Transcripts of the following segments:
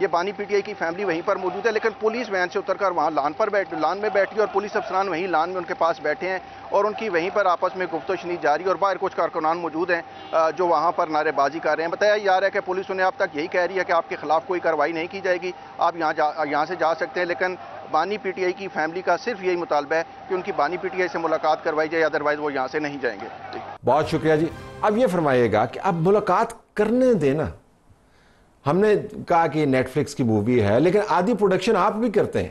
یہ بانی P T I کی فیملی وہیں پر موجود ہے، لیکن پولیس وین سے اتر کر وہاں لان میں بیٹھی اور پولیس افسران وہیں لان میں ان کے پاس بیٹھے ہیں اور ان کی وہیں پر آپس میں گفت و شنید جاری، اور باہر کچھ کارکنان موجود ہیں جو وہاں پر نعرے بازی کر رہے ہیں۔ بتایا جا رہا ہے کہ پولیس انہیں اب تک یہی کہہ رہی ہے کہ آپ کے خلاف کوئی کارروائی نہیں کی جائے گی، آپ یہاں سے جا سکتے ہیں، لیکن بانی پی ٹی آئی کی فیملی کا صرف یہی مطالبہ ہے کہ ان کی بانی پی ٹی آئی سے ملاقات کروائی جائے، ادروائز وہ یہاں سے نہیں جائیں گے۔ بہت شکریہ جی۔ اب یہ فرمائیے گا کہ اب ملاقات کرنے دینا، ہم نے کہا کہ نیٹ فلکس کی مووی ہے لیکن آدھی پروڈکشن آپ بھی کرتے ہیں،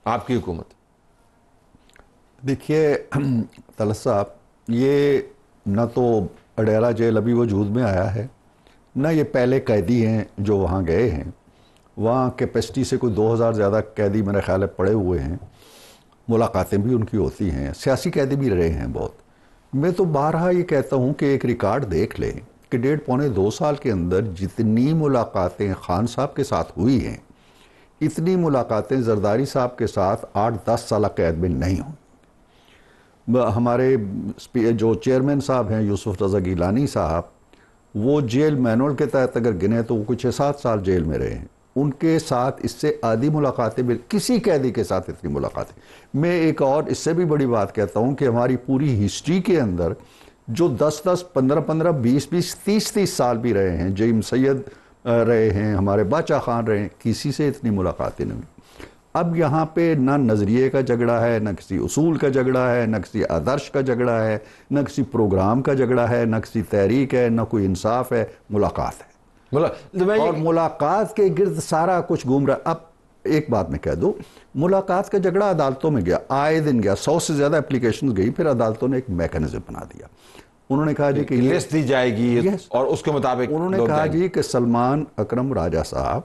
آپ کی حکومت۔ دیکھیے طلعت صاحب، یہ نہ تو اڈیرہ جیل ابھی وجود میں آیا ہے، نہ یہ پہلے قیدی ہیں جو وہاں گئے ہیں۔ وہاں کیپیسٹی سے کوئی 2000 زیادہ قیدی میرے خیال ہے پڑے ہوئے ہیں، ملاقاتیں بھی ان کی ہوتی ہیں، سیاسی قیدی بھی رہے ہیں بہت۔ میں تو بارہا یہ کہتا ہوں کہ ایک ریکارڈ دیکھ لیں کہ 1.5-2 سال کے اندر جتنی ملاقاتیں خان صاحب کے ساتھ ہوئی ہیں، اتنی ملاقاتیں زرداری صاحب کے ساتھ 8-10 سالہ قید میں نہیں ہوں۔ ہمارے جو چیئرمین صاحب ہیں یوسف رضا گیلانی صاحب، وہ جیل مینول کے تحت اگر گنے تو وہ کچھ 6-7 سال جیل میں رہے ہیں، ان کے ساتھ اس سے آدھی ملاقاتیں بھی، کسی قیدی کے ساتھ اتنی ملاقاتیں۔ میں ایک اور اس سے بھی بڑی بات کہتا ہوں کہ ہماری پوری ہسٹری کے اندر جو 10-10, 15-15, 20-20, 30-30 سال بھی رہے ہیں، جیم سید رہے ہیں، ہمارے باچا خان رہے ہیں، کسی سے اتنی ملاقاتیں نہیں ہوئی۔ اب یہاں پہ نہ نظریے کا جھگڑا ہے، نہ کسی اصول کا جھگڑا ہے، نہ کسی آدرش کا جھگڑا ہے، نہ کسی پروگرام کا جھگڑا ہے، نہ کسی تحریک ہے، نہ کوئی انصاف ہے، ملاقات ہے۔ اور ملاقات کے گرد سارا کچھ گھوم رہا ہے۔ اب ایک بات میں کہہ دوں، ملاقات کا جھگڑا عدالتوں میں گیا، آئے دن گیا، 100 سے زیادہ اپلیکیشنز گئی، پھر عدالتوں نے ایک میکنزم بنا دیا۔ انہوں نے کہا جی کہ لسٹ دی جائے گی اور اس کے مطابق انہوں نے کہا جی کہ سلمان اکرم راجہ صاحب،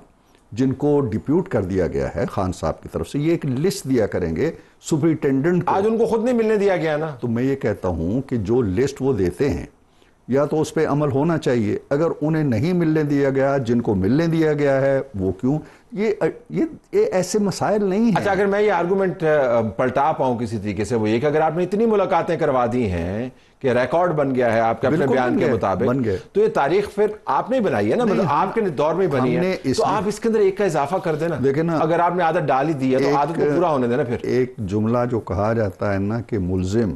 جن کو ڈیپیوٹ کر دیا گیا ہے خان صاحب کی طرف سے، یہ ایک لسٹ دیا کریں گے سپرنٹینڈنٹ کو۔ آج ان کو خود نہیں ملنے دیا گیا نا۔ تو میں یہ کہتا ہوں کہ جو لسٹ وہ دیتے ہیں یا تو اس پہ عمل ہونا چاہیے، اگر انہیں نہیں ملنے دیا گیا، جن کو ملنے دیا گیا ہے وہ کیوں؟ یہ ایسے مسائل نہیں ہیں۔ اچھا، اگر میں یہ آرگومنٹ پلٹا پاؤں کسی طریقے سے، وہ یہ کہ اگر آپ نے اتنی ملاقاتیں کروا دی ہیں کہ ریکارڈ بن گیا ہے آپ کے اپنے بیان کے مطابق، تو یہ تاریخ پھر آپ نے بنائی ہے نا، مطلب آپ کے دور میں بنی ہے، تو آپ اس کے اندر ایک کا اضافہ کر دینا۔ اگر آپ نے عادت ڈال ہی دی ہے تو عادت کو پورا ہونے دینا۔ پھر ایک جملہ جو کہا جاتا ہے نا کہ ملزم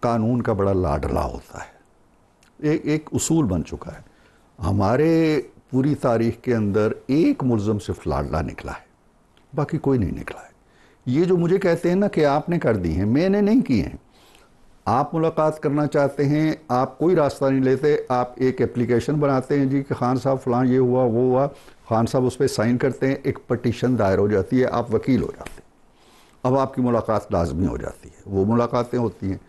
قانون کا بڑا لاڈلا ہوتا ہے، ایک اصول بن چکا ہے ہمارے پوری تاریخ کے اندر۔ ایک ملزم صرف لاڈلا نکلا ہے، باقی کوئی نہیں نکلا ہے۔ یہ جو مجھے کہتے ہیں نا کہ آپ نے کر دی ہیں، میں نے نہیں کی ہیں۔ آپ ملاقات کرنا چاہتے ہیں، آپ کوئی راستہ نہیں لیتے، آپ ایک اپلیکیشن بناتے ہیں جی کہ خان صاحب فلاں یہ ہوا وہ ہوا، خان صاحب اس پہ سائن کرتے ہیں، ایک پٹیشن دائر ہو جاتی ہے، آپ وکیل ہو جاتے ہیں، اب آپ کی ملاقات لازمی ہو جاتی ہے، وہ ملاقاتیں ہوتی ہیں۔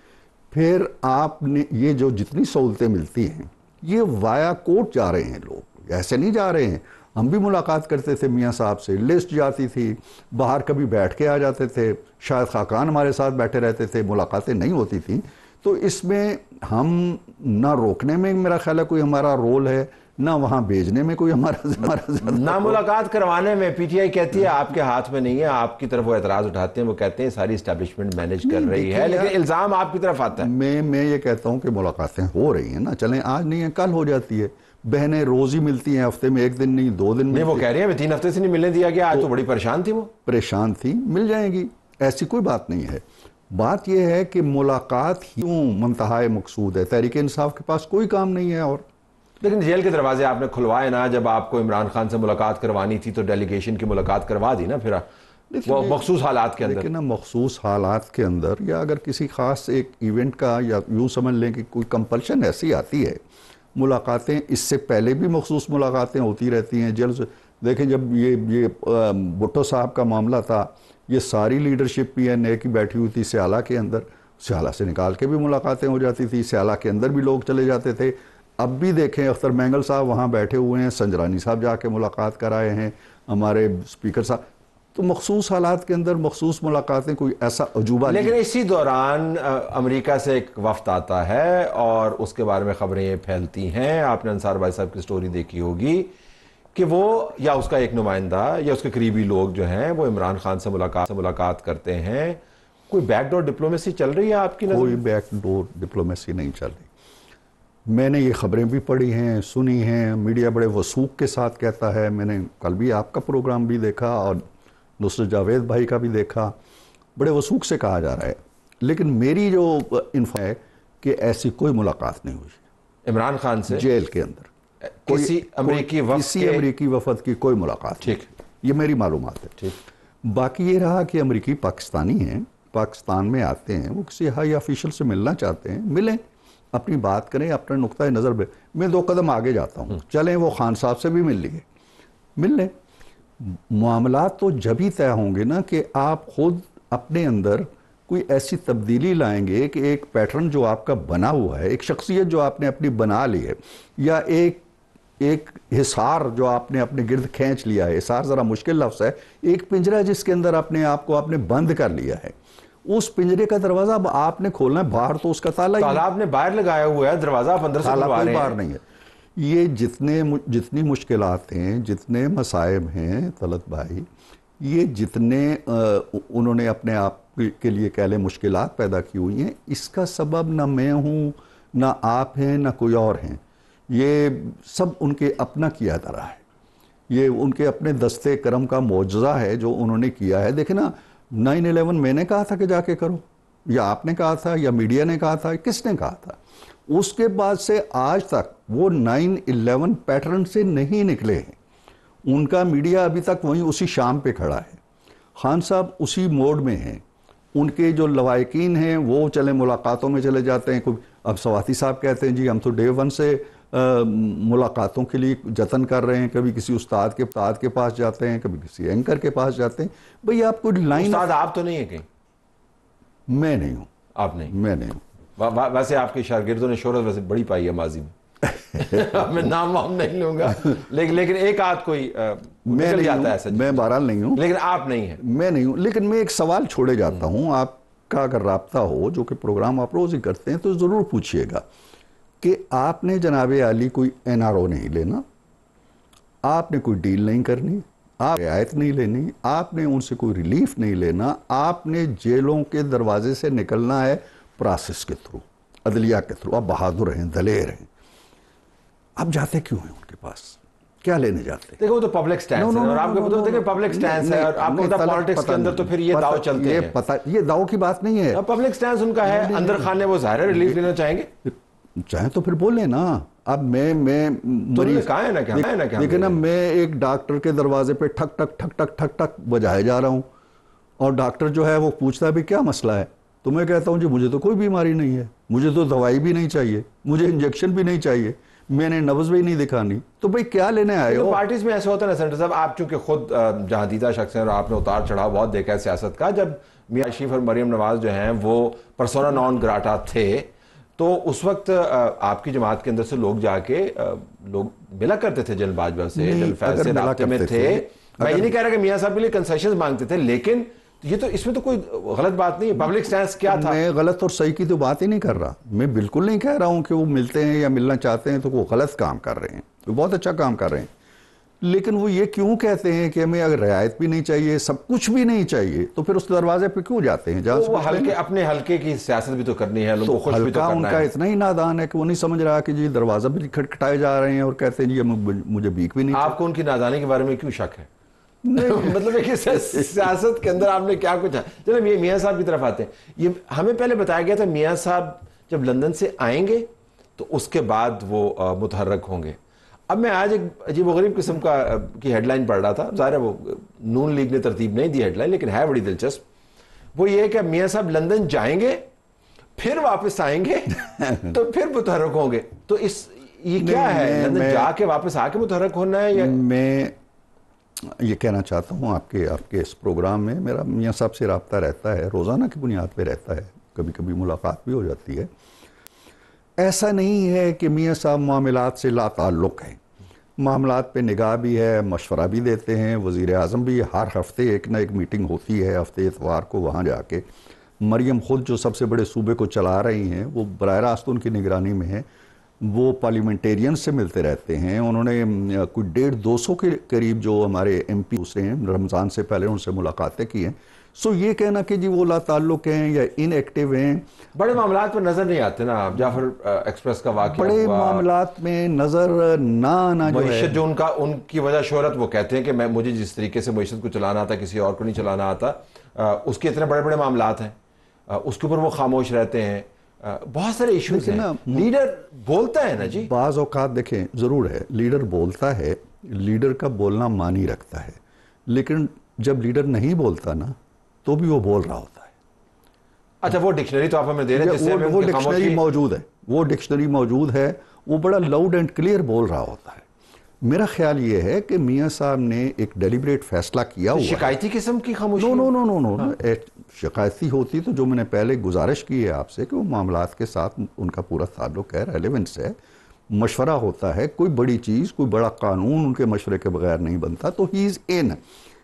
پھر آپ نے یہ جو جتنی سہولتیں ملتی ہیں، یہ وایا کوٹ جا رہے ہیں لوگ، ایسے نہیں جا رہے ہیں۔ ہم بھی ملاقات کرتے تھے میاں صاحب سے، لسٹ جاتی تھی، باہر کبھی بیٹھ کے آ جاتے تھے، شاید خاقان ہمارے ساتھ بیٹھے رہتے تھے، ملاقاتیں نہیں ہوتی تھیں۔ تو اس میں ہم نہ روکنے میں میرا خیال ہے کوئی ہمارا رول ہے، نہ وہاں بھیجنے میں کوئی ہمارا نہ ملاقات کروانے میں۔ پی ٹی آئی کہتی ہے آپ کے ہاتھ میں نہیں ہے، آپ کی طرف وہ اعتراض اٹھاتے ہیں، وہ کہتے ہیں ساری اسٹیبلشمنٹ مینیج کر رہی ہے، لیکن الزام آپ کی طرف آتا ہے۔ میں یہ کہتا ہوں کہ ملاقاتیں ہو رہی ہیں نا، چلیں آج نہیں ہیں کل ہو جاتی ہے، بہنیں روز ہی ملتی ہیں، ہفتے میں 1 دن نہیں 2 دن نہیں، وہ کہہ رہی ہیں 3 ہفتے سے نہیں ملنے دیا گیا، آج تو بڑی پریشان تھی، وہ پریشان تھی، مل جائیں گی، ایسی کوئی بات نہیں ہے۔ بات یہ ہے کہ ملاقات کیوں منتہائے مقصود ہے، تحریک انصاف کے پاس کوئی کام نہیں ہے۔ اور لیکن جیل کے دروازے آپ نے کھلوائے نا، جب آپ کو عمران خان سے ملاقات کروانی تھی تو ڈیلیگیشن کی ملاقات کروا دی نا، پھر وہ مخصوص حالات کے اندر۔ لیکن مخصوص حالات کے اندر یا اگر کسی خاص ایک ایونٹ کا، یا یوں سمجھ لیں کہ کوئی کمپلشن ایسی آتی ہے، ملاقاتیں اس سے پہلے بھی مخصوص ملاقاتیں ہوتی رہتی ہیں جیل سے۔ دیکھیں جب یہ بھٹو صاحب کا معاملہ تھا، یہ ساری لیڈرشپ پی این اے کی بیٹھی ہوئی تھی سیالہ کے اندر، سیالہ سے نکال کے بھی ملاقاتیں ہو جاتی تھی، سیالہ کے اندر بھی لوگ چلے جاتے تھے۔ اب بھی دیکھیں اختر مینگل صاحب وہاں بیٹھے ہوئے ہیں، سنجرانی صاحب جا کے ملاقات کرائے ہیں، ہمارے اسپیکر صاحب۔ تو مخصوص حالات کے اندر مخصوص ملاقاتیں کوئی ایسا عجوبہ نہیں۔ لیکن اسی دوران امریکہ سے ایک وفد آتا ہے اور اس کے بارے میں خبریں یہ پھیلتی ہیں، آپ نے انصار بھائی صاحب کی سٹوری دیکھی ہوگی کہ وہ یا اس کا ایک نمائندہ یا اس کے قریبی لوگ جو ہیں وہ عمران خان سے ملاقات کرتے ہیں۔ کوئی بیک ڈور ڈپلومیسی چل رہی ہے آپ کی نظر؟ کوئی بیک ڈور ڈپلومیسی نہیں چل رہی۔ میں نے یہ خبریں بھی پڑھی ہیں، سنی ہیں، میڈیا بڑے وثوق کے ساتھ کہتا ہے. میں نے کل بھی آپ کا پروگرام بھی دیکھا اور نصرت جاوید بھائی کا بھی دیکھا، بڑے وثوق سے کہا جا رہا ہے. لیکن میری جو انفو ہے کہ ایسی کوئی ملاقات نہیں ہوئی عمران خان سے جیل کے اندر. کسی امریکی وفد کسی امریکی وفد کی کوئی ملاقات ٹھیک نہیں. یہ میری معلومات ہے. ٹھیک. باقی یہ رہا کہ امریکی پاکستانی ہیں، پاکستان میں آتے ہیں، وہ کسی ہائی آفیشل سے ملنا چاہتے ہیں، ملیں، اپنی بات کریں، اپنے نقطۂ نظر پہ. میں 2 قدم آگے جاتا ہوں، چلیں وہ خان صاحب سے بھی مل لیے، مل لیں. معاملات تو جب ہی طے ہوں گے نا کہ آپ خود اپنے اندر کوئی ایسی تبدیلی لائیں گے کہ ایک پیٹرن جو آپ کا بنا ہوا ہے، ایک شخصیت جو آپ نے اپنی بنا لی ہے، یا ایک حصار جو آپ نے اپنے گرد کھینچ لیا ہے. حصار ذرا مشکل لفظ ہے. ایک پنجرہ جس کے اندر اپنے آپ کو آپ نے بند کر لیا ہے، اس پنجرے کا دروازہ اب آپ نے کھولنا ہے. باہر تو اس کا تالا ہی تالا آپ نے باہر لگایا ہوا ہے، دروازہ آپ اندر سے کھلوا رہے ہیں. باہر نہیں ہے. یہ جتنی مشکلات ہیں، جتنے مصائب ہیں طلعت بھائی، یہ جتنے انہوں نے اپنے آپ کے لیے کہہ لیں مشکلات پیدا کی ہوئی ہیں، اس کا سبب نہ میں ہوں، نہ آپ ہیں، نہ کوئی اور ہیں. یہ سب ان کے اپنا کیا طرح ہے. یہ ان کے اپنے دستے کرم کا معجزہ ہے جو انہوں نے کیا ہے. دیکھیں نا، 9/11 میں نے کہا تھا کہ جا کے کرو، یا آپ نے کہا تھا، یا میڈیا نے کہا تھا، کس نے کہا تھا؟ اس کے بعد سے آج تک وہ 9/11 پیٹرن سے نہیں نکلے ہیں. ان کا میڈیا ابھی تک وہیں اسی شام پہ کھڑا ہے. خان صاحب اسی موڈ میں ہیں. ان کے جو لوائقین ہیں وہ چلے ملاقاتوں میں چلے جاتے ہیں. اب سواتی صاحب کہتے ہیں جی ہم تو ڈے 1 سے ملاقاتوں کے لیے جتن کر رہے ہیں. کبھی کسی استاد کے پاس جاتے ہیں، کبھی کسی اینکر کے پاس جاتے ہیں. بھئی آپ کو لائن، استاد آپ تو نہیں ہیں کہیں؟ میں نہیں ہوں. آپ نہیں؟ میں نہیں ہوں. ویسے آپ کے شاگردوں نے شہرت ویسے بڑی پائی ہے ماضی میں. میں نام وام نہیں لوں گا، لیکن ایک آدھ کوئی نکل جاتا ہے ایسا. میں بہرحال نہیں ہوں. لیکن آپ نہیں ہیں؟ میں نہیں ہوں. لیکن میں ایک سوال چھوڑے جاتا ہوں. آپ کا اگر رابطہ ہو، جو کہ پروگرام آپ روز ہی کرتے ہیں، تو ضرور پوچھئے گا کہ آپ نے جناب عالی کوئی NRO نہیں لینا، آپ نے کوئی ڈیل نہیں کرنی، آپ رعایت نہیں لینی، آپ نے ان سے کوئی ریلیف نہیں لینا. آپ نے جیلوں کے دروازے سے نکلنا ہے پروسیس کے تھرو، عدلیہ کے تھرو. آپ بہادر ہیں، دلیر ہیں. آپ جاتے کیوں ہیں ان کے پاس؟ کیا لینے جاتے ہیں؟ دیکھو وہ تو پبلک سٹینس ہے، اور آپ کو پتہ دیکھیں پبلک سٹینس ہے، اور آپ کو پتہ پالیٹکس کے اندر تو پھر یہ دعو چلتے ہیں. یہ دعو کی بات نہیں ہے. پبلک سٹینس ان کا ہے، اندر خانے وہ ظاہر ہے ریلیف لینا چاہیں گے. چاہیں تو پھر بولیں نا. اب میں مریض کہاں ہے نا کیا لیکن اب میں ایک ڈاکٹر کے دروازے پہ ٹھک ٹھک ٹھک ٹھک ٹھک ٹھک بجائے جا رہا ہوں، اور ڈاکٹر جو ہے وہ پوچھتا ہے بھی کیا مسئلہ ہے؟ تو میں کہتا ہوں جی مجھے تو کوئی بیماری نہیں ہے، مجھے تو دوائی بھی نہیں چاہیے، مجھے انجیکشن بھی نہیں چاہیے، میں نے نبض بھی نہیں دکھانی. تو بھئی کیا لینے آئے ہو؟ پارٹیز میں ایسا ہوتا ہے نا سینٹر صاحب، آپ چونکہ خود جہاندیدہ شخص ہیں اور آپ نے اتار چڑھاؤ بہت دیکھا ہے سیاست کا. جب میاں شریف اور مریم نواز جو ہیں وہ پرسونا نان گراٹا تھے، تو اس وقت آپ کی جماعت کے اندر سے لوگ جا کے لوگ ملا کرتے تھے جل باجوہ سے، جل فیض سے رابطے میں تھے. میں یہ نہیں کہہ رہا کہ میاں صاحب کے لیے کنسیشنز مانگتے تھے، لیکن یہ تو اس میں تو کوئی غلط بات نہیں ہے. پبلک سٹینس کیا تھا؟ میں غلط اور صحیح کی تو بات ہی نہیں کر رہا. میں بالکل نہیں کہہ رہا ہوں کہ وہ ملتے ہیں یا ملنا چاہتے ہیں تو وہ غلط کام کر رہے ہیں. وہ بہت اچھا کام کر رہے ہیں. لیکن وہ یہ کیوں کہتے ہیں کہ ہمیں اگر رعایت بھی نہیں چاہیے، سب کچھ بھی نہیں چاہیے، تو پھر اس دروازے پہ کیوں جاتے ہیں؟ وہ اپنے حلقے کی سیاست بھی تو کرنی ہے، لوگوں کو خوش بھی تو کرنا ہے. ان کا اتنا ہی نادان ہے کہ وہ نہیں سمجھ رہا کہ جی دروازہ بھی کھٹکھٹائے جا رہے ہیں اور کہتے ہیں جی مجھے بھیک بھی نہیں. آپ کو ان کی نادانی کے بارے میں کیوں شک ہے؟ مطلب ہے کہ سیاست کے اندر آپ نے کیا کچھ ہے. چلو میاں صاحب کی طرف آتے ہیں. یہ ہمیں پہلے بتایا گیا تھا میاں صاحب جب لندن سے آئیں گے تو اس کے بعد وہ متحرک ہوں گے. اب میں آج ایک عجیب و غریب قسم کی ہیڈ لائن پڑھ رہا تھا. ظاہر ہے وہ نون لیگ نے ترتیب نہیں دی ہیڈ لائن، لیکن ہے بڑی دلچسپ. وہ یہ کہ میاں صاحب لندن جائیں گے، پھر واپس آئیں گے تو پھر متحرک ہوں گے. تو یہ کیا ہے؟ لندن جا کے واپس آ کے متحرک ہونا ہے؟ میں یہ کہنا چاہتا ہوں آپ کے اس پروگرام میں میرا میاں صاحب سے رابطہ رہتا ہے، روزانہ کی بنیاد پہ رہتا ہے، کبھی کبھی ملاقات بھی ہو جاتی ہے. ایسا نہیں ہے کہ میاں صاحب معاملات سے لا تعلق ہیں. معاملات پہ نگاہ بھی ہے، مشورہ بھی دیتے ہیں. وزیر اعظم بھی ہر ہفتے ایک نہ ایک میٹنگ ہوتی ہے، ہفتے اتوار کو وہاں جا کے. مریم خود جو سب سے بڑے صوبے کو چلا رہی ہیں، وہ براہ راست ان کی نگرانی میں ہے. وہ پارلیمنٹیرین سے ملتے رہتے ہیں. انہوں نے کوئی 150-200 کے قریب جو ہمارے MP دوسرے ہیں رمضان سے پہلے ان سے ملاقاتیں کی ہیں. سو یہ کہنا کہ جی وہ لا تعلق ہیں یا ان ایکٹیو ہیں، بڑے معاملات پر نظر نہیں آتے نا. جعفر ایکسپریس کا واقعہ بڑے ہوا، معاملات میں نظر نہ آنا جو ہے، معیشت جو ان کی وجہ شہرت، وہ کہتے ہیں کہ مجھے جس طریقے سے معیشت کو چلانا آتا کسی اور کو نہیں چلانا آتا، اس کے اتنے بڑے بڑے معاملات ہیں، اس کے اوپر وہ خاموش رہتے ہیں. بہت سارے ایشوز ہیں. لیڈر بولتا ہے نا جی، بعض اوقات دیکھیں ضرور ہے لیڈر بولتا ہے، لیڈر کا بولنا معنی رکھتا ہے، لیکن جب لیڈر نہیں بولتا نا تو بھی وہ بول رہا ہوتا ہے. اچھا وہ ڈکشنری تو آپ ہمیں دے رہے ہیں جس سے وہ ڈکشنری موجود ہے، وہ ڈکشنری موجود ہے، وہ بڑا لاؤڈ اینڈ کلیئر بول رہا ہوتا ہے. میرا خیال یہ ہے کہ میاں صاحب نے ایک ڈیلیبریٹ فیصلہ کیا ہوا ہے. شکایتی قسم کی خاموشی؟ نو شکایتی ہوتی تو جو میں نے پہلے گزارش کی ہے آپ سے کہ وہ معاملات کے ساتھ ان کا پورا تعلق ہے، ریلیونس ہے، مشورہ ہوتا ہے، کوئی بڑی چیز کوئی بڑا قانون ان کے مشورے کے بغیر نہیں بنتا، تو ہی از ان.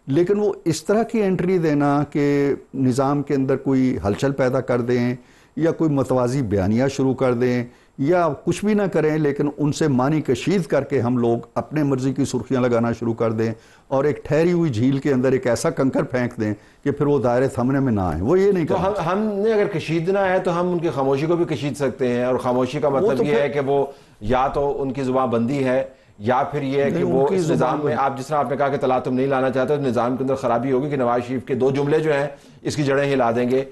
لیکن وہ اس طرح کی انٹری دینا کہ نظام کے اندر کوئی ہلچل پیدا کر دیں یا کوئی متوازی بیانیہ شروع کر دیں یا کچھ بھی نہ کریں لیکن ان سے معنی کشید کر کے ہم لوگ اپنے مرضی کی سرخیاں لگانا شروع کر دیں اور ایک ٹھہری ہوئی جھیل کے اندر ایک ایسا کنکر پھینک دیں کہ پھر وہ دائرے تھمنے میں نہ آئیں، وہ یہ نہیں کرنا. تو ہم نے اگر کشیدنا ہے تو ہم ان کی خاموشی کو بھی کشید سکتے ہیں، اور خاموشی کا مطلب یہ ہے کہ وہ یا تو ان کی زبان بندی ہے یا پھر یہ ہے کہ وہ اس نظام میں، آپ جس طرح آپ نے کہا کہ تلاطم نہیں لانا چاہتے، تو نظام کے اندر خرابی ہوگی کہ نواز شریف کے 2 جملے جو ہیں اس کی جڑیں ہلا دیں گے.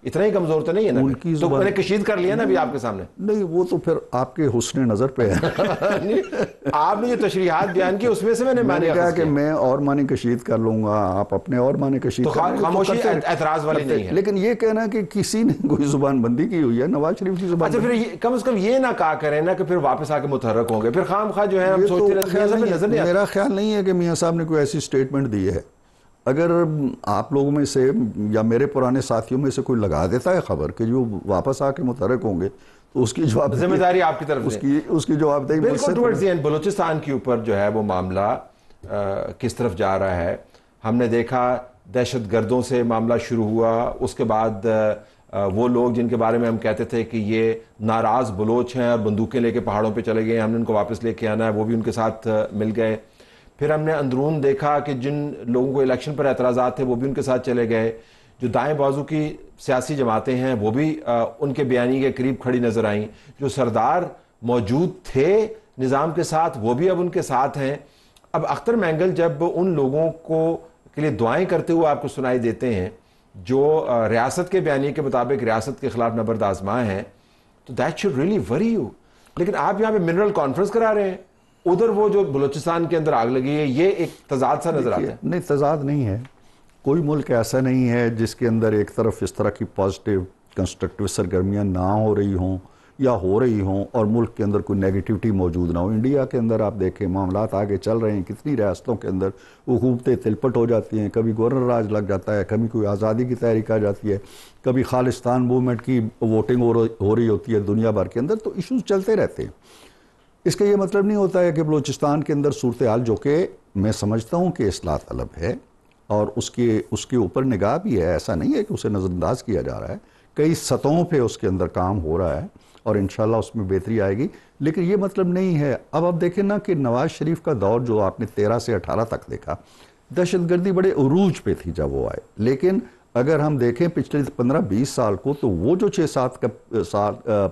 اتنا ہی کمزور تو نہیں ہے نا، تو میں نے کشید کر لیا نا ابھی آپ کے سامنے. نہیں وہ تو پھر آپ کے حسن نظر پہ ہے. آپ نے جو تشریحات بیان کی اس میں سے میں نے کہا کہ میں اور معنی کشید کر لوں گا، آپ اپنے اور معنی کشید کر لیں گے، خاموشی اعتراض والی نہیں ہے. لیکن یہ کہنا کہ کسی نے کوئی زبان بندی کی ہوئی ہے، نواز شریف کی زبان. اچھا پھر کم از کم یہ نہ کہا کریں نا کہ پھر واپس آ کے متحرک ہوں گے، پھر خام خواہ جو ہے ہم سوچتے رہتے ہیں. میرا خیال نہیں ہے کہ میاں صاحب نے کوئی ایسی سٹیٹمنٹ دی ہے. اگر آپ لوگوں میں سے یا میرے پرانے ساتھیوں میں سے کوئی لگا دیتا ہے خبر کہ جو واپس آ کے متحرک ہوں گے تو اس کی جواب ذمہ داری آپ کی طرف سے، اس کی جواب دہی بالکل. بلوچستان کے اوپر جو ہے وہ معاملہ کس طرف جا رہا ہے، ہم نے دیکھا دہشت گردوں سے معاملہ شروع ہوا، اس کے بعد وہ لوگ جن کے بارے میں ہم کہتے تھے کہ یہ ناراض بلوچ ہیں اور بندوقیں لے کے پہاڑوں پہ چلے گئے، ہم نے ان کو واپس لے کے آنا ہے، وہ بھی ان کے ساتھ مل گئے. پھر ہم نے اندرون دیکھا کہ جن لوگوں کو الیکشن پر اعتراضات تھے وہ بھی ان کے ساتھ چلے گئے. جو دائیں بازو کی سیاسی جماعتیں ہیں وہ بھی ان کے بیانی کے قریب کھڑی نظر آئیں. جو سردار موجود تھے نظام کے ساتھ وہ بھی اب ان کے ساتھ ہیں. اب اختر مینگل جب ان لوگوں کے لیے دعائیں کرتے ہوئے آپ کو سنائی دیتے ہیں جو ریاست کے بیانیے کے مطابق ریاست کے خلاف نبرد آزما ہیں، تو دیٹ شوڈ ریئلی وری یو. لیکن آپ یہاں پہ منرل کانفرنس کرا رہے ہیں، ادھر وہ جو بلوچستان کے اندر آگ لگی ہے، یہ ایک تضاد سا نظر آتا ہے. نہیں تضاد نہیں ہے. کوئی ملک ایسا نہیں ہے جس کے اندر ایک طرف اس طرح کی پازیٹیو کنسٹرکٹیو سرگرمیاں نہ ہو رہی ہوں یا ہو رہی ہوں اور ملک کے اندر کوئی نیگیٹیوٹی موجود نہ ہو. انڈیا کے اندر آپ دیکھیں معاملات آگے چل رہے ہیں، کتنی ریاستوں کے اندر حکومتیں تلپٹ ہو جاتی ہیں، کبھی گورنر راج لگ جاتا ہے، کبھی کوئی آزادی کی تحریک آ جاتی ہے، کبھی خالصتان موومنٹ کی ووٹنگ ہو رہی ہوتی ہے دنیا بھر کے اندر، تو ایشوز چلتے رہتے ہیں. اس کا یہ مطلب نہیں ہوتا ہے کہ بلوچستان کے اندر صورتحال جو کہ میں سمجھتا ہوں کہ اصلاح طلب ہے اور اس کے اوپر نگاہ بھی ہے، ایسا نہیں ہے کہ اسے نظر انداز کیا جا رہا ہے، کئی سطحوں پہ اس کے اندر کام ہو رہا ہے اور انشاءاللہ اس میں بہتری آئے گی. لیکن یہ مطلب نہیں ہے. اب آپ دیکھیں نا کہ نواز شریف کا دور جو آپ نے 13 سے 18 تک دیکھا، دہشت گردی بڑے عروج پہ تھی جب وہ آئے. لیکن اگر ہم دیکھیں پچھلے 15-20 سال کو تو وہ جو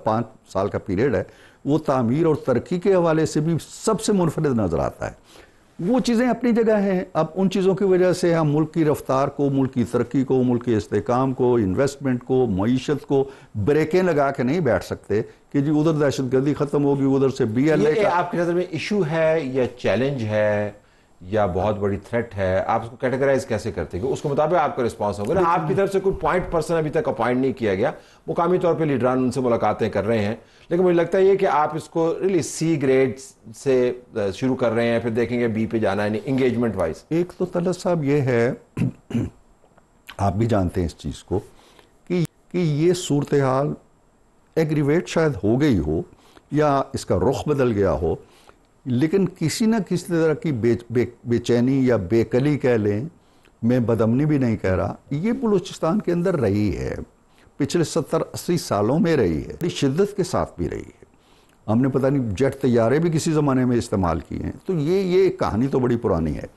5 سال کا پیریڈ ہے وہ تعمیر اور ترقی کے حوالے سے بھی سب سے منفرد نظر آتا ہے. وہ چیزیں اپنی جگہ ہیں. اب ان چیزوں کی وجہ سے ہم ملک کی رفتار کو، ملک کی ترقی کو، ملک کے استحکام کو، انویسٹمنٹ کو، معیشت کو بریکیں لگا کے نہیں بیٹھ سکتے کہ جی ادھر دہشت گردی ختم ہوگی، ادھر سے BLA یہ آپ کی نظر میں ایشو ہے یا چیلنج ہے یا بہت بڑی تھریٹ ہے؟ آپ اس کو کیٹیگرائز کیسے کرتے ہیں؟ اس کے مطابق آپ کا رسپانس ہوگا نا. آپ کی طرف سے کوئی پوائنٹ پرسن ابھی تک اپوائنٹ نہیں کیا گیا، مقامی طور پہ لیڈران ان سے ملاقاتیں کر رہے ہیں، لیکن مجھے لگتا ہے یہ کہ آپ اس کو ریلی C گریڈ سے شروع کر رہے ہیں، پھر دیکھیں گے B پہ جانا ہے انگیجمنٹ وائز. ایک تو طلعت صاحب یہ ہے، آپ بھی جانتے ہیں اس چیز کو کہ یہ صورتحال ایگریویٹ شاید ہو گئی ہو یا اس کا رخ بدل گیا ہو، لیکن کسی نہ کسی طرح کی بے چینی یا بے کلی کہہ لیں، میں بدامنی بھی نہیں کہہ رہا، یہ بلوچستان کے اندر رہی ہے، پچھلے 70-80 سالوں میں رہی ہے، بڑی شدت کے ساتھ بھی رہی ہے. ہم نے پتہ نہیں جیٹ طیارے بھی کسی زمانے میں استعمال کیے ہیں. تو یہ کہانی تو بڑی پرانی ہے،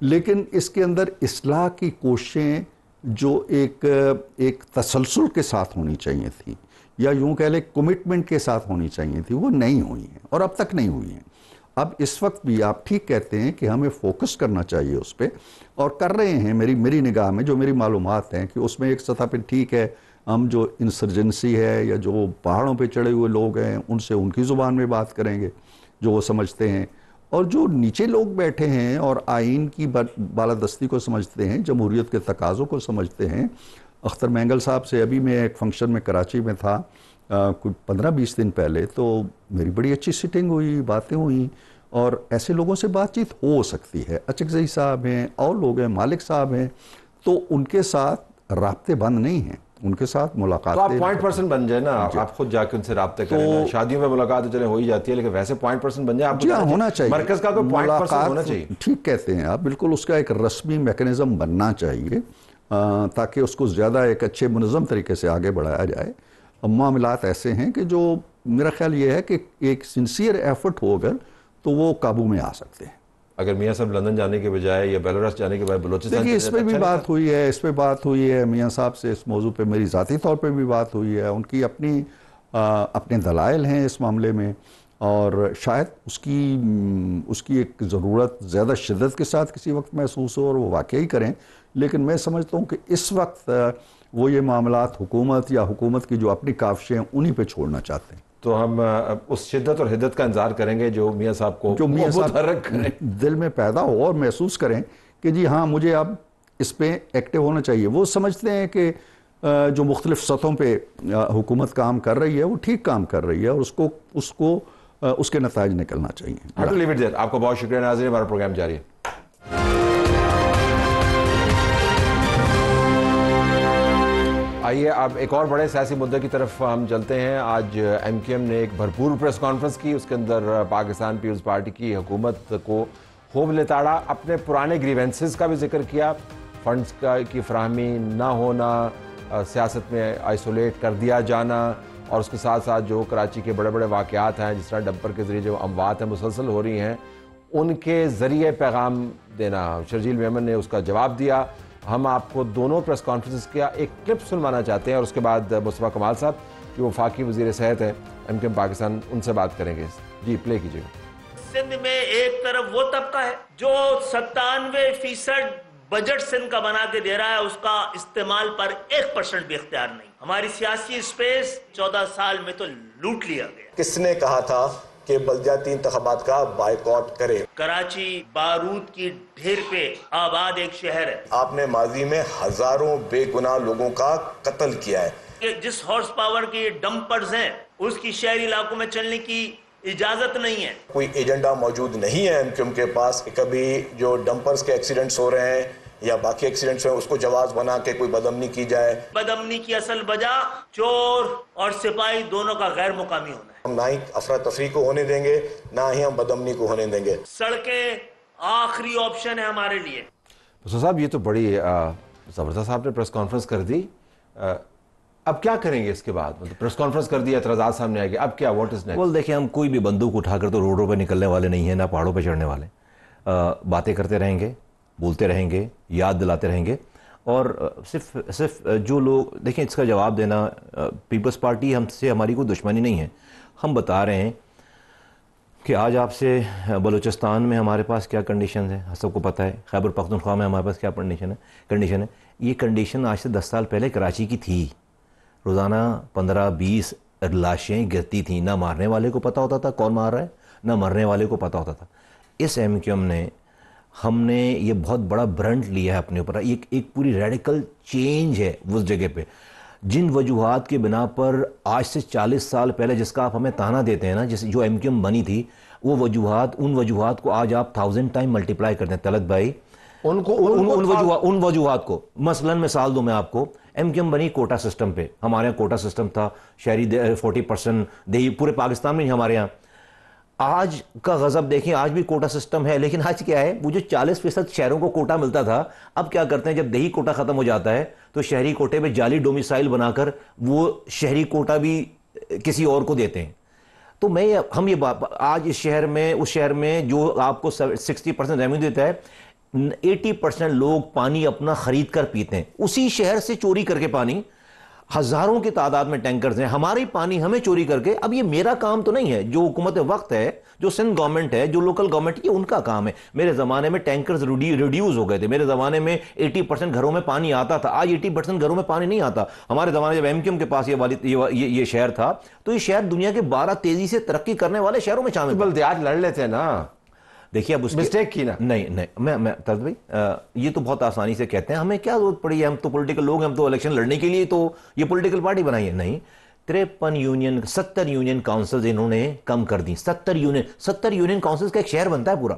لیکن اس کے اندر اصلاح کی کوششیں جو ایک تسلسل کے ساتھ ہونی چاہیے تھی یا یوں کہہ لیں کمٹمنٹ کے ساتھ ہونی چاہیے تھی، وہ نہیں ہوئی ہیں اور اب تک نہیں ہوئی ہیں۔ اب اس وقت بھی آپ ٹھیک کہتے ہیں کہ ہمیں فوکس کرنا چاہیے اس پہ، اور کر رہے ہیں۔ میری نگاہ میں جو میری معلومات ہیں کہ اس میں ایک سطح پہ ٹھیک ہے، ہم جو انسرجنسی ہے یا جو پہاڑوں پہ چڑھے ہوئے لوگ ہیں ان سے ان کی زبان میں بات کریں گے جو وہ سمجھتے ہیں، اور جو نیچے لوگ بیٹھے ہیں اور آئین کی بالادستی کو سمجھتے ہیں، جمہوریت کے تقاضوں کو سمجھتے ہیں۔ اختر مینگل صاحب سے ابھی میں ایک فنکشن میں کراچی میں تھا کچھ 15-20 دن پہلے، تو میری بڑی اچھی سٹنگ ہوئی، باتیں ہوئیں، اور ایسے لوگوں سے بات چیت ہو سکتی ہے۔ اچکزئی صاحب ہیں اور لوگ ہیں، مالک صاحب ہیں، تو ان کے ساتھ رابطے بند نہیں ہیں، ان کے ساتھ ملاقاتیں۔ تو آپ پوائنٹ پرسن بن جائیں نا، آپ خود جا کے ان سے رابطے کریں نا۔ شادیوں میں ملاقات چلے ہو ہی جاتی ہے، لیکن ویسے پوائنٹ پرسن بن جائیں آپ۔ جی ہاں، ہونا چاہیے، مرکز کا کوئی پوائنٹ پرسن ہونا چاہیے۔ ٹھیک کہتے ہیں آپ، بالکل اس کا ایک رسمی میکنزم بننا چاہیے تاکہ اس کو زیادہ ایک اچھے منظم طریقے سے آگے بڑھایا جائے۔ معاملات ایسے ہیں کہ جو میرا خیال یہ ہے کہ ایک سنسیئر ایفرٹ ہو اگر تو وہ قابو میں آ سکتے ہیں۔ اگر میاں صاحب لندن جانے کے بجائے یا بیلاروس جانے کے بجائے بلوچستان، دیکھیے اس پہ بھی بات ہوئی ہے، میاں صاحب سے اس موضوع پہ میری ذاتی طور پہ بھی بات ہوئی ہے، ان کی اپنے دلائل ہیں اس معاملے میں، اور شاید اس کی ایک ضرورت زیادہ شدت کے ساتھ کسی وقت محسوس ہو اور وہ واقعی کریں، لیکن میں سمجھتا ہوں کہ اس وقت وہ یہ معاملات حکومت کی جو اپنی کاوشیں ہیں انہی پہ چھوڑنا چاہتے ہیں۔ تو ہم اس شدت اور حدت کا انتظار کریں گے جو میاں صاحب کو دل میں پیدا ہو اور محسوس کریں کہ جی ہاں مجھے اب اس پہ ایکٹیو ہونا چاہیے۔ وہ سمجھتے ہیں کہ جو مختلف سطحوں پہ حکومت کام کر رہی ہے وہ ٹھیک کام کر رہی ہے، اور اس کے نتائج نکلنا چاہیے۔ آپ کو بہت شکریہ ناظرین، ہمارا پروگرام جاری ہے۔ آئیے اب ایک اور بڑے سیاسی مدعے کی طرف ہم چلتے ہیں۔ آج ایم کیو ایم نے ایک بھرپور پریس کانفرنس کی، اس کے اندر پاکستان پیپلز پارٹی کی حکومت کو خوب لتاڑا، اپنے پرانے گریونسز کا بھی ذکر کیا، فنڈز کی فراہمی نہ ہونا، سیاست میں آئسولیٹ کر دیا جانا، اور اس کے ساتھ ساتھ جو کراچی کے بڑے بڑے واقعات ہیں جس طرح ڈمپر کے ذریعے جو اموات ہیں مسلسل ہو رہی ہیں ان کے ذریعے پیغام دینا۔ شرجیل میمن نے اس کا جواب دیا۔ ہم آپ کو دونوں پریس کانفرنسز کا ایک کلپ سنوانا چاہتے ہیں، اور اس کے بعد مصطفیٰ کمال صاحب جو وفاقی وزیر صحت ہیں ایم کیو ایم پاکستان، ان سے بات کریں گے۔ جی پلے کیجیے۔ سندھ میں ایک طرف وہ طبقہ ہے جو 97% بجٹ سندھ کا بنا کے دے رہا ہے، اس کا استعمال پر 1% بھی اختیار نہیں۔ ہماری سیاسی اسپیس 14 سال میں تو لوٹ لیا گیا۔ کس نے کہا تھا کہ بلدیاتی انتخابات کا بائیکاٹ کرے؟ کراچی بارود کی ڈھیر پہ آباد ایک شہر ہے۔ آپ نے ماضی میں ہزاروں بے گناہ لوگوں کا قتل کیا ہے۔ کہ جس ہارس پاور کے ڈمپرز ہیں اس کی شہری علاقوں میں چلنے کی اجازت نہیں ہے۔ کوئی ایجنڈا موجود نہیں ہے ایم کیو ایم کے پاس کہ کبھی جو ڈمپرز کے ایکسیڈنٹس ہو رہے ہیں یا باقی ایکسیڈنٹس ہیں اس کو جواز بنا کے کوئی بدامنی کی جائے۔ بدامنی کی اصل وجہ چور اور سپاہی دونوں کا غیر مقامی ہونا ہے۔ ہم نہ ہی افراتفری کو ہونے دیں گے، نہ ہی ہم بدامنی کو ہونے دیں گے۔ سڑکیں آخری آپشن ہے ہمارے لیے۔ مصطفیٰ صاحب یہ تو بڑی زبردست آپ نے پریس کانفرنس کر دی، اب کیا کریں گے اس کے بعد؟ مطلب پریس کانفرنس کر دی، اعتراضات سامنے آئے گی، اب کیا واٹ از نیکسٹ؟ دیکھیں ہم کوئی بھی بندوق اٹھا کر تو روڈوں پہ نکلنے والے نہیں ہیں، نہ پہاڑوں پہ چڑھنے والے۔ باتیں کرتے رہیں گے، بولتے رہیں گے، یاد دلاتے رہیں گے، اور صرف جو لوگ دیکھیں اس کا جواب دینا، پیپلز پارٹی ہم سے ہماری کوئی دشمنی نہیں ہے، ہم بتا رہے ہیں کہ آج آپ سے بلوچستان میں ہمارے پاس کیا کنڈیشنز ہیں، سب کو پتہ ہے، خیبر پختونخوا میں ہمارے پاس کیا کنڈیشن ہے۔ یہ کنڈیشن آج سے 10 سال پہلے کراچی کی تھی، روزانہ 15-20 لاشیں گرتی تھیں، نہ مارنے والے کو پتہ ہوتا تھا کون مار رہا ہے، نہ مرنے والے کو پتہ ہوتا تھا۔ اس ایم کیو ایم نے ہم نے یہ بہت بڑا برنٹ لیا ہے اپنے اوپر، ایک پوری ریڈیکل چینج ہے اس جگہ پہ، جن وجوہات کے بنا پر آج سے 40 سال پہلے جس کا آپ ہمیں تانا دیتے ہیں نا، جو ایم کیو ایم بنی تھی، وہ ان وجوہات کو آج آپ 1000 ٹائم ملٹیپلائی کرتے ہیں طلعت بھائی، ان وجوہات کو مثلاً مثال دوں میں آپ کو، ایم کیو ایم بنی کوٹا سسٹم پہ، ہمارے یہاں کوٹا سسٹم تھا، شہری 40% دیہی، پورے پاکستان میں نہیں ہمارے یہاں۔ آج کا غضب دیکھیں، آج بھی کوٹا سسٹم ہے، لیکن آج کیا ہے، وہ جو 40% شہروں کو کوٹا ملتا تھا، اب کیا کرتے ہیں جب دیہی کوٹا ختم ہو جاتا ہے تو شہری کوٹے پہ جعلی ڈومیسائل بنا کر وہ شہری کوٹا بھی کسی اور کو دیتے ہیں۔ تو ہم یہ آج اس شہر میں، اس شہر میں جو آپ کو 60% ریونیو دیتا ہے، 80% لوگ پانی اپنا خرید کر پیتے ہیں، اسی شہر سے چوری کر کے پانی، ہزاروں کی تعداد میں ٹینکرز ہیں، ہماری پانی ہمیں چوری کر کے. اب یہ میرا کام تو نہیں ہے، جو حکومت وقت ہے، جو سندھ گورنمنٹ ہے، جو لوکل گورنمنٹ، یہ ان کا کام ہے. میرے زمانے میں ٹینکرز ریڈیوز ہو گئے تھے، میرے زمانے میں 80% گھروں میں پانی آتا تھا، آج 80% گھروں میں پانی نہیں آتا. ہمارے زمانے جب ایم کیو ایم کے پاس یہ شہر تھا تو یہ شہر دنیا کے 12 تیزی سے ترقی کرنے والے شہروں میں شامل. بلدیات لڑ لیتے ہیں نا. دیکھیے اب اس مسٹیک کی نا. نہیں میں طرز بھائی یہ تو بہت آسانی سے کہتے ہیں، ہمیں کیا ضرورت پڑی ہے، ہم تو پولیٹیکل لوگ ہیں، ہم تو الیکشن لڑنے کے لیے تو یہ پولیٹیکل پارٹی بنائی ہے. نہیں، 70 یونین کاؤنسلز انہوں نے کم کر دی. 70 یونین کاؤنسلز کا ایک شہر بنتا ہے پورا.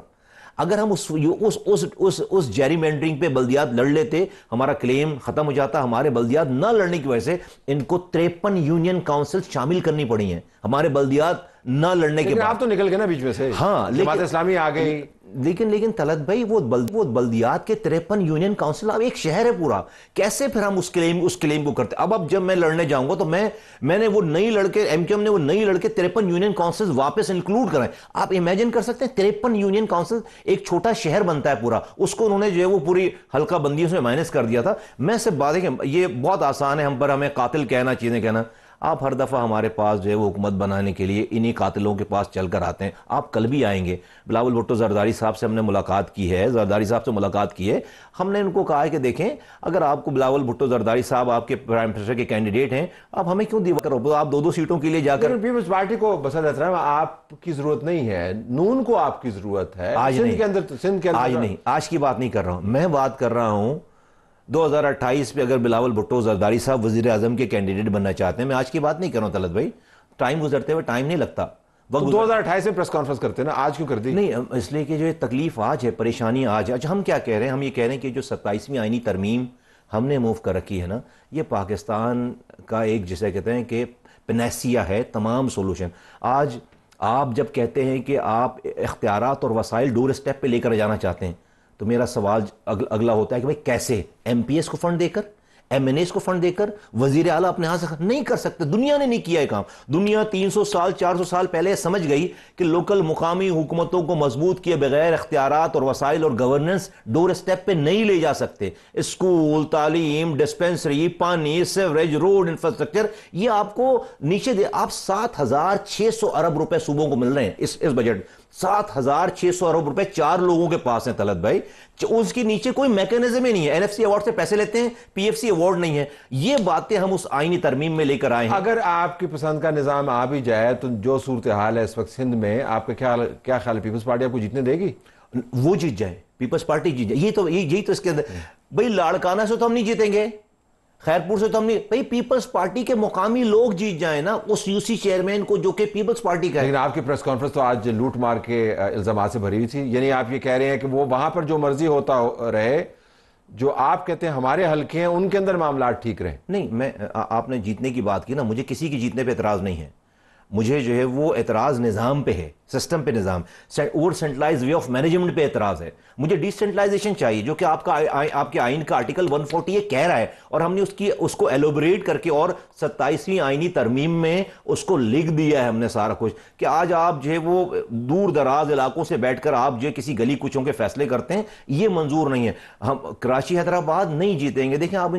اگر ہم اس جیری مینڈرنگ پہ بلدیات لڑ لیتے، ہمارا کلیم ختم ہو جاتا. ہمارے بلدیات نہ لڑنے کی وجہ سے ان کو 53 یونین کاؤنسل شامل کرنی پڑی ہیں ہمارے بلدیات نہ لڑنے کے بعد. آپ تو نکل گئے نا بیچ میں سے. ہاں، جماعت اسلامی آ گئی. لیکن طلعت بھائی وہ بلدیات کے 53 یونین کاؤنسل اب ایک شہر ہے پورا. کیسے پھر ہم اس کلیم کو کرتے؟ اب جب میں لڑنے جاؤں گا تو میں نے وہ نئی لڑکے ایم کیو ایم نے وہ نئی لڑکے 53 یونین کاؤنسل واپس انکلوڈ کرائیں. آپ امیجن کر سکتے ہیں 53 یونین کاؤنسل ایک چھوٹا شہر بنتا ہے پورا، اس کو انہوں نے جو ہے وہ پوری حلقہ بندیوں سے مائنس کر دیا تھا. میں صرف بات ہے کہ یہ بہت آسان ہے ہمیں قاتل کہنا، چیزیں کہنا. آپ ہر دفعہ ہمارے پاس جو ہے وہ حکومت بنانے کے لیے انہی قاتلوں کے پاس چل کر آتے ہیں. آپ کل بھی آئیں گے. بلاول بھٹو زرداری صاحب سے ہم نے ملاقات کی ہے، ہم نے ان کو کہا ہے کہ دیکھیں اگر آپ کو بلاول بھٹو زرداری صاحب آپ کے پرائم منسٹر کے کینڈیڈیٹ ہیں، آپ ہمیں کیوں دیوا کرو؟ آپ 2 سیٹوں کے لیے جا کر پیپلز پارٹی کو بسر احترام آپ کی ضرورت نہیں ہے، نون کو آپ کی ضرورت ہے. آج نہیں، آج کی بات نہیں کر رہا ہوں، میں بات کر رہا ہوں 2028 پہ اگر بلاول بھٹو زرداری صاحب وزیر اعظم کے کینڈیڈیٹ بننا چاہتے ہیں. میں آج کی بات نہیں کر رہا ہوں طلعت بھائی، ٹائم گزرتے ہوئے ٹائم نہیں لگتا. 2028 میں پریس کانفرنس کرتے ہیں نا، آج کیوں کر دی؟ نہیں، اس لیے کہ جو تکلیف آج ہے، پریشانی آج ہے. اچھا ہم کیا کہہ رہے ہیں؟ ہم یہ کہہ رہے ہیں کہ جو 27ویں آئینی ترمیم ہم نے موو کر رکھی ہے نا، یہ پاکستان کا ایک جسے کہتے ہیں کہ پنیسیا ہے تمام سولوشن. آج آپ جب کہتے ہیں کہ آپ اختیارات اور وسائل ڈور اسٹیپ پہ لے کر جانا چاہتے ہیں تو میرا سوال اگلا ہوتا ہے کہ بھائی کیسے؟ ایم پی ایس کو فنڈ دے کر، ایم این ایس کو فنڈ دے کر، وزیر اعلیٰ اپنے ہاتھ سے نہیں کر سکتے. دنیا نے نہیں کیا یہ کام. دنیا 300 سال 400 سال پہلے سمجھ گئی کہ لوکل مقامی حکومتوں کو مضبوط کیے بغیر اختیارات اور وسائل اور گورننس ڈور اسٹیپ پہ نہیں لے جا سکتے. اسکول، تعلیم، ڈسپینسری، پانی، سیوریج، روڈ انفراسٹرکچر، یہ آپ کو نیچے دے. آپ 7600 ارب روپے صوبوں کو مل رہے ہیں اس بجٹ. 7600 ارب روپے 4 لوگوں کے پاس ہیں طلعت بھائی. اس کی نیچے کوئی میکینزم ہی نہیں ہے. این ایف سی ایوارڈ سے پیسے لیتے ہیں، پی ایف سی ایوارڈ نہیں ہے. یہ باتیں ہم اس آئینی ترمیم میں لے کر آئے ہیں. اگر آپ کی پسند کا نظام آ بھی جائے تو جو صورتحال ہے اس وقت سندھ میں، آپ کا کیا خیال ہے پیپلز پارٹی آپ کو جیتنے دے گی؟ وہ جیت جائے، پیپلز پارٹی جیت جائے. یہی تو اس کے اندر بھائی لاڑکانہ سے تو ہم نہیں جیتیں گے، خیرپور سے تو ہم نہیں. بھائی پیپلز پارٹی کے مقامی لوگ جیت جائیں نا، اس یو سی چیئرمین کو جو کہ پیپلز پارٹی کا ہے. لیکن آپ کی پریس کانفرنس تو آج لوٹ مار کے الزامات سے بھری ہوئی تھی. یعنی آپ یہ کہہ رہے ہیں کہ وہ وہاں پر جو مرضی ہوتا رہے، جو آپ کہتے ہیں ہمارے حلقے ہیں ان کے اندر معاملات ٹھیک رہیں. نہیں، آپ نے جیتنے کی بات کی نا، مجھے کسی کی جیتنے پہ اعتراض نہیں ہے. مجھے جو ہے وہ اعتراض نظام پہ ہے، سسٹم پہ، نظام over centralise way of management پہ اعتراض ہے. مجھے ڈی سینٹرلائزیشن چاہیے جو کہ آپ کے آئین کا آرٹیکل 140 یہ کہہ رہا ہے، اور ہم نے اس کو ایلوبریٹ کر کے اور 27ویں آئینی ترمیم میں اس کو لکھ دیا ہے ہم نے سارا کچھ، کہ آج آپ جو ہے وہ دور دراز علاقوں سے بیٹھ کر آپ جو کسی گلی کوچوں کے فیصلے کرتے ہیں، یہ منظور نہیں ہے. ہم کراچی حیدرآباد نہیں جیتیں گے. دیکھیں آپ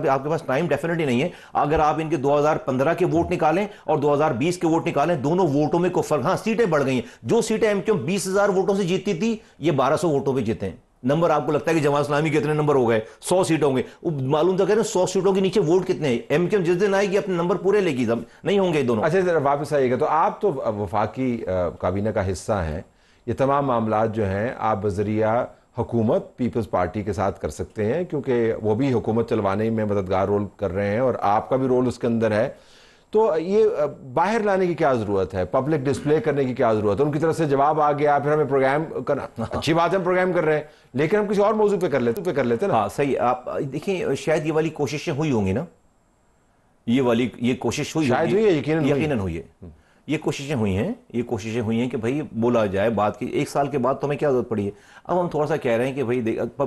آپ کے پاس ٹائم ڈیفینیٹلی نہیں ہے. اگر آپ ان کے 2015 کے ووٹ نکالیں اور 2020 کے ووٹ نکالیں، دونوں ووٹوں میں کوئی فرق. ہاں سیٹیں بڑھ گئی ہیں. جو سیٹیں ایم کیو 20,000 ووٹوں سے جیتتی تھی، یہ 1200 ووٹوں پہ جیتے ہیں. نمبر آپ کو لگتا ہے کہ جماعت اسلامی کے اتنے نمبر ہو گئے، 100 سیٹوں ہوں گے. معلوم تھا کہ 100 سیٹوں کے نیچے ووٹ کتنے ہیں. ایم کیو جس دن آئے گی اپنے نمبر پورے لے گی، نہیں ہوں گے دونوں. اچھا ذرا واپس آئیے گا. تو آپ تو وفاقی کابینہ کا حصہ ہیں. یہ تمام معاملات جو ہیں آپ بذریعہ حکومت پیپلز پارٹی کے ساتھ کر سکتے ہیں، کیونکہ وہ بھی حکومت چلوانے میں مددگار رول کر رہے ہیں اور آپ کا بھی رول اس کے اندر ہے. تو یہ باہر لانے کی کیا ضرورت ہے؟ پبلک ڈسپلے کرنے کی کیا ضرورت ہے؟ ان کی طرف سے جواب آ گیا، پھر ہمیں پروگرام کرنا. اچھی بات ہے ہم پروگرام کر رہے ہیں، لیکن ہم کسی اور موضوع پہ کر لیتے نا. ہاں صحیح. آپ دیکھیں شاید یہ والی کوششیں ہوئی ہوں گی نا، یہ کوشش ہوئی، شاید ہوئی ہے، یقیناً ہوئی ہے. یہ کوششیں ہوئی ہیں کہ بھائی بولا جائے بات کی. 1 سال کے بعد تو ہمیں کیا ضرورت پڑی ہے؟ اب ہم تھوڑا سا کہہ رہے ہیں کہ بھائی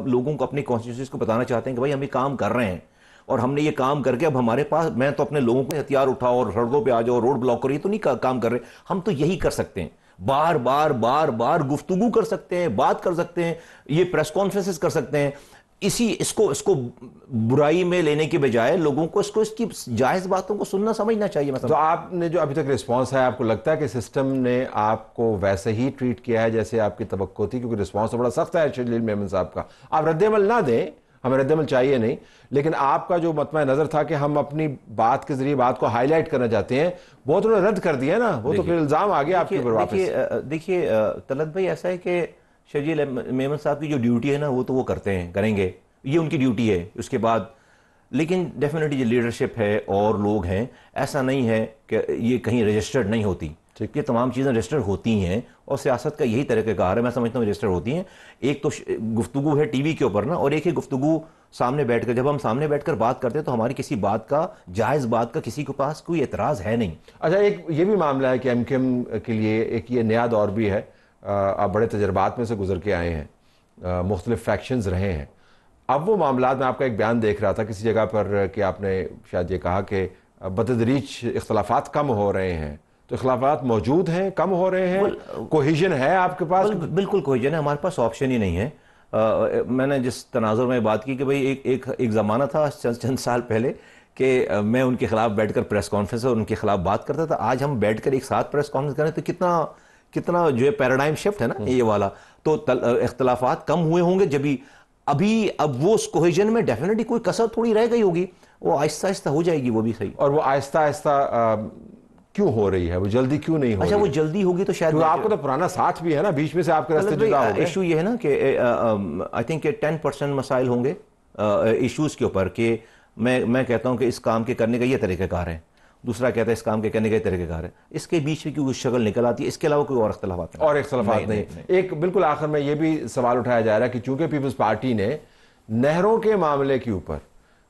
لوگوں کو اپنی کانسٹیٹیوئنسیز کو بتانا چاہتے ہیں کہ بھائی ہم یہ کام کر رہے ہیں، اور ہم نے یہ کام کر کے اب ہمارے پاس، میں تو اپنے لوگوں کو ہتھیار اٹھاؤ اور سڑکوں پہ آ جاؤ، روڈ بلاک کرو، یہ تو نہیں کام کر رہے. ہم تو یہی کر سکتے ہیں. بار بار بار بار گفتگو کر سکتے ہیں, بات کر سکتے ہیں, یہ پریس کانفرنسز کر سکتے ہیں. اس کو برائی میں لینے کے بجائے لوگوں کو اس کی جائز باتوں کو سننا سمجھنا چاہیے. تو آپ نے جو ابھی تک رسپانس ہے, آپ کو لگتا ہے کہ سسٹم نے آپ کو ویسے ہی ٹریٹ کیا ہے جیسے آپ کی توقع تھی؟ کیونکہ رسپانس تو بڑا سخت ہے شجیل میمن صاحب کا. آپ رد عمل نہ دیں, ہمیں رد عمل چاہیے نہیں, لیکن آپ کا جو مطمع نظر تھا کہ ہم اپنی بات کے ذریعے بات کو ہائی لائٹ کرنا چاہتے ہیں, وہ تو انہوں نے رد کر دیا نا, وہ تو پھر الزام آ گیا آپ کے اوپر واپس. دیکھیے طلعت بھائی, ایسا ہے کہ شجیل میمن صاحب کی جو ڈیوٹی ہے نا وہ تو وہ کریں گے, یہ ان کی ڈیوٹی ہے. اس کے بعد لیکن ڈیفینیٹلی جو لیڈرشپ ہے اور لوگ ہیں, ایسا نہیں ہے کہ یہ کہیں رجسٹرڈ نہیں ہوتی. یہ تمام چیزیں رجسٹر ہوتی ہیں اور سیاست کا یہی طریقہ کار ہے, میں سمجھتا ہوں رجسٹر ہوتی ہیں. ایک تو گفتگو ہے ٹی وی کے اوپر نا, اور ایک ہے گفتگو سامنے بیٹھ کر. جب ہم سامنے بیٹھ کر بات کرتے ہیں تو ہماری کسی بات کا, جائز بات کا کسی کے پاس کوئی اعتراض ہے نہیں. اچھا, ایک یہ بھی معاملہ ہے کہ ایم کیو ایم کے لیے ایک یہ نیا دور بھی ہے. آپ بڑے تجربات میں سے گزر کے آئے ہیں, مختلف فیکشنز رہے ہیں. اب وہ معاملات, میں آپ کا ایک بیان دیکھ رہا تھا کسی جگہ پر کہ آپ نے شاید یہ کہا کہ بتدریج اختلافات کم ہو رہے ہیں. تو اختلافات موجود ہیں, کم ہو رہے ہیں, کوہیژن ہے آپ کے پاس؟ بالکل کوہیژن ہے, ہمارے پاس آپشن ہی نہیں ہے. میں نے جس تناظر میں بات کی کہ بھئی ایک زمانہ تھا چند سال پہلے کہ میں ان کے خلاف بیٹھ کر پریس کانفرنس اور ان کے خلاف بات کرتا تھا. آج ہم بیٹھ کر ایک ساتھ پریس کانفرنس کریں تو کتنا جو ہے پیراڈائم شفٹ ہے نا یہ والا. تو اختلافات کم ہوئے ہوں گے اب وہ اس کوہیژن میں ڈیفینیٹلی کوئی کسر تھوڑی رہ گئی ہوگی, وہ آہستہ آہستہ ہو جائے گی, وہ بھی صحیح. اور وہ آہستہ آہستہ کیوں ہو رہی ہے, وہ جلدی کیوں نہیں ہو رہی؟ اچھا, وہ جلدی ہوگی تو شاید آپ کو تو پرانا ساتھ بھی ہے نا, بیچ میں سے آپ کے راستے جدا ہو گئے. ایشو یہ ہے نا کہ آئی تھنک کہ 10% مسائل ہوں گے ایشوز کے اوپر, کہ میں کہتا ہوں کہ اس کام کے کرنے کا یہ طریقہ کار ہے, دوسرا کہتا ہے اس کام کے کرنے کا یہ طریقہ کار ہے. اس کے بیچ میں کیوں شکل نکل آتی ہے, اس کے علاوہ کوئی اور اختلافات نہیں. ایک بالکل آخر میں یہ بھی سوال اٹھایا جا رہا ہے کہ چونکہ پیپلز پارٹی نے نہروں کے معاملے کے اوپر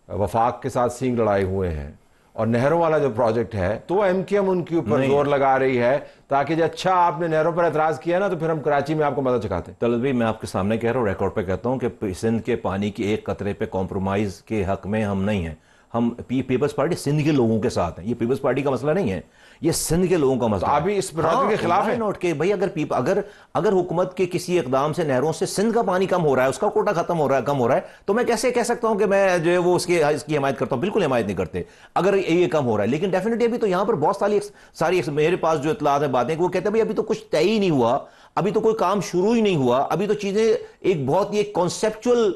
وفاق کے ساتھ سینگ لڑائے ہوئے ہیں, اور نہروں والا جو پروجیکٹ ہے تو ایم کیو ایم ان کے اوپر زور لگا رہی ہے تاکہ جو اچھا آپ نے نہروں پر اعتراض کیا نا تو پھر ہم کراچی میں آپ کو مدد چکھاتے ہیں. طلعت بھائی, میں آپ کے سامنے کہہ رہا ہوں, ریکارڈ پہ کہتا ہوں کہ سندھ کے پانی کی ایک قطرے پہ کمپرومائز کے حق میں ہم نہیں ہیں. ہم پیپلز پارٹی سندھ کے لوگوں کے ساتھ ہیں. یہ پیپلز پارٹی کا مسئلہ نہیں ہے, یہ سندھ کے لوگوں کا مسئلہ ہے. آپ بھی اس پروجیکٹ کے خلاف ہیں؟ نوٹ کہ بھائی اگر حکومت کے کسی اقدام سے نہروں سے سندھ کا پانی کم ہو رہا ہے, اس کا کوٹا ختم ہو رہا ہے, کم ہو رہا ہے, تو میں کیسے کہہ سکتا ہوں کہ میں جو ہے وہ اس کی حمایت کرتا ہوں؟ بالکل حمایت نہیں کرتے اگر یہ کم ہو رہا ہے. لیکن ڈیفینیٹلی ابھی تو یہاں پر بہت ساری میرے پاس جو اطلاعات ہیں, باتیں, وہ کہتے ہیں بھائی ابھی تو کچھ طے ہی نہیں ہوا, ابھی تو کوئی کام شروع ہی نہیں ہوا, ابھی تو چیزیں ایک بہت ہی کانسیپچول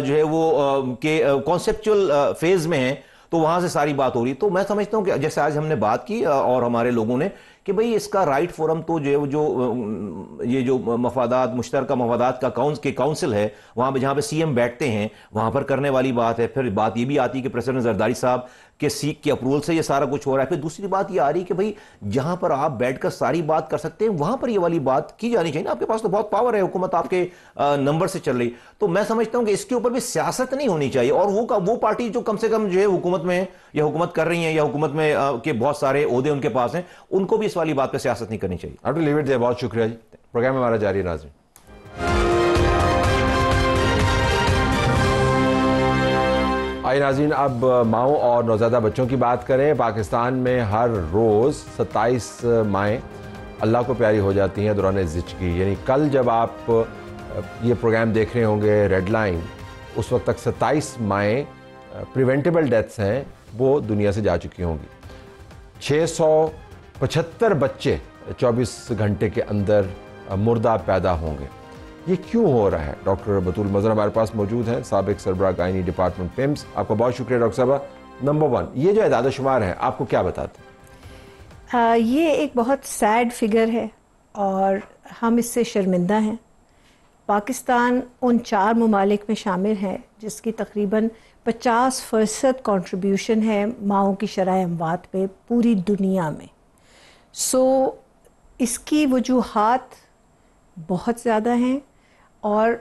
جو ہے وہ کہ کانسیپچول فیز میں ہیں, تو وہاں سے ساری بات ہو رہی. تو میں سمجھتا ہوں کہ جیسے آج ہم نے بات کی اور ہمارے لوگوں نے کہ بھئی اس کا رائٹ فورم تو یہ جو مفادات, مشترکہ مفادات کا کاؤنسل ہے, وہاں پہ جہاں پہ سی ایم بیٹھتے ہیں وہاں پر کرنے والی بات ہے. پھر بات یہ بھی آتی ہے کہ پریزیڈنٹ زرداری صاحب کے سیک کے اپروول سے یہ سارا کچھ ہو رہا ہے. پھر دوسری بات یہ آ رہی ہے کہ بھئی جہاں پر آپ بیٹھ کر ساری بات کر سکتے ہیں وہاں پر یہ والی بات کی جانی چاہیے. آپ کے پاس تو بہت پاور ہے, حکومت آپ کے نمبر سے چل رہی. تو میں سمجھتا ہوں کہ اس کے اوپر بھی سیاست نہیں ہونی چاہیے, اور وہ پارٹی جو کم سے کم جو ہے حکومت میں یا حکومت کر رہی ہیں یا حکومت میں کے بہت سارے عہدے ان کے پاس ہیں, ان کو بھی اس والی بات پہ سیاست نہیں کرنی چاہیے. آپ ٹو لیو اٹ دیر. بہت شکریہ جی. پروگرام ہمارا جاری ہے ناظرین. آئیے ناظرین, اب ماؤں اور نوزائیدہ بچوں کی بات کریں. پاکستان میں ہر روز 27 مائیں اللہ کو پیاری ہو جاتی ہیں دوران زچگی. یعنی کل جب آپ یہ پروگرام دیکھ رہے ہوں گے ریڈ لائن, اس وقت تک 27 مائیں پریونٹیبل ڈیتھس ہیں وہ دنیا سے جا چکی ہوں گی. 675 بچے 24 گھنٹے کے اندر مردہ پیدا ہوں گے. یہ کیوں ہو رہا ہے؟ ڈاکٹر بطول مظہر ہمارے پاس موجود ہیں, سابق سربراہ گائنی ڈپارٹمنٹ پیمز. آپ کا بہت شکریہ ڈاکٹر صاحبہ. نمبر 1, یہ جو اعداد و شمار ہیں آپ کو کیا بتاتے ہیں؟ یہ ایک بہت سیڈ فگر ہے اور ہم اس سے شرمندہ ہیں. پاکستان ان 4 ممالک میں شامل ہے جس کی تقریباً 50% کنٹریبیوشن ہے ماؤں کی شرح اموات پہ پوری دنیا میں. اس کی وجوہات بہت زیادہ ہیں, اور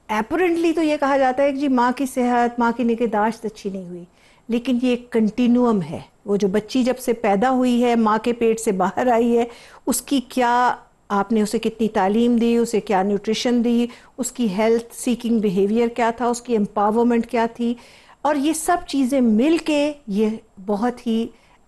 اپیرنٹلی تو یہ کہا جاتا ہے کہ جی ماں کی صحت, ماں کی نگہداشت اچھی نہیں ہوئی, لیکن یہ ایک کنٹینیوم ہے. وہ جو بچی جب سے پیدا ہوئی ہے, ماں کے پیٹ سے باہر آئی ہے, اس کی کیا آپ نے اسے کتنی تعلیم دی, اسے کیا نیوٹریشن دی, اس کی ہیلتھ سیکنگ بیہیویئر کیا تھا, اس کی امپاورمنٹ کیا تھی, اور یہ سب چیزیں مل کے یہ بہت ہی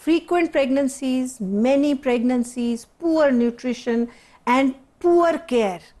frequent pregnancies, many pregnancies, poor nutrition and poor care.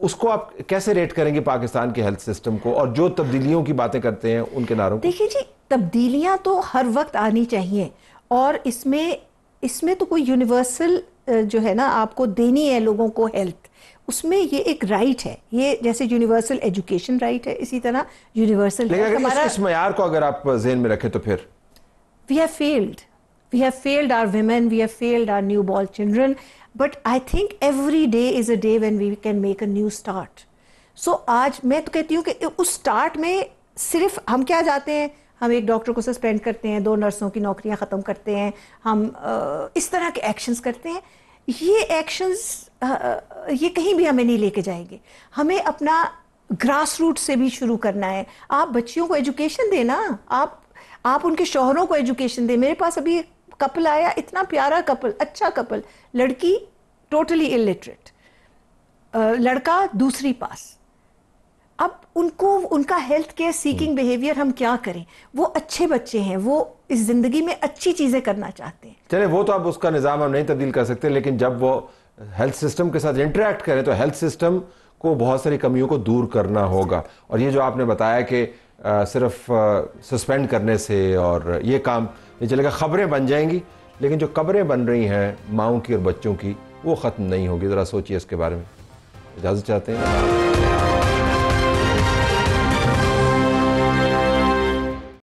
اس کو آپ کیسے ریٹ کریں گے پاکستان کے ہیلتھ سسٹم کو، اور جو تبدیلیوں کی باتیں کرتے ہیں ان کے نعروں کو؟ دیکھیے جی، تبدیلیاں تو ہر وقت آنی چاہیے، اور اس میں تو کوئی یونیورسل جو ہے نا آپ کو دینی ہے لوگوں کو ہیلتھ، اس میں یہ ایک رائٹ ہے، یہ جیسے یونیورسل ایجوکیشن رائٹ ہے، اسی طرح یونیورسل لیکن اس معیار کو اگر آپ ذہن میں رکھیں تو پھر we have failed our women, we have failed our newborn children, but I think every day is a day when we can make a new start. So آج میں تو کہتی ہوں کہ اس سٹارٹ میں صرف ہم کیا جاتے ہیں، ہم ایک ڈاکٹر کو سسپینڈ کرتے ہیں، 2 نرسوں کی نوکریاں ختم کرتے ہیں، ہم اس طرح کے ایکشنز کرتے ہیں. یہ ایکشنز یہ کہیں بھی ہمیں نہیں لے کے جائیں گے. ہمیں اپنا گراس روٹ سے بھی شروع کرنا ہے. آپ بچیوں کو ایجوکیشن دیں نا، آپ ان کے شوہروں کو ایجوکیشن دیں. میرے پاس ابھی کپل آیا، اتنا پیارا کپل، اچھا کپل، لڑکی ٹوٹلی الٹریٹ، لڑکا دوسری پاس. اب ان کا ہیلتھ کیئر سیکنگ بیہیویئر ہم کیا کریں؟ وہ اچھے بچے ہیں، وہ اس زندگی میں اچھی چیزیں کرنا چاہتے ہیں. چلے وہ تو اب اس کا نظام ہم نہیں تبدیل کر سکتے، لیکن جب وہ ہیلتھ سسٹم کے ساتھ انٹریکٹ کریں تو ہیلتھ سسٹم کو بہت ساری کمیوں کو دور کرنا ہوگا. اور یہ جو آپ نے بتایا کہ صرف سسپینڈ کرنے سے اور یہ کام نہیں چلے گا، خبریں بن جائیں گی، لیکن جو قبریں بن رہی ہیں ماؤں کی اور بچوں کی وہ ختم نہیں ہوگی. ذرا سوچیے اس کے بارے میں. اجازت چاہتے ہیں.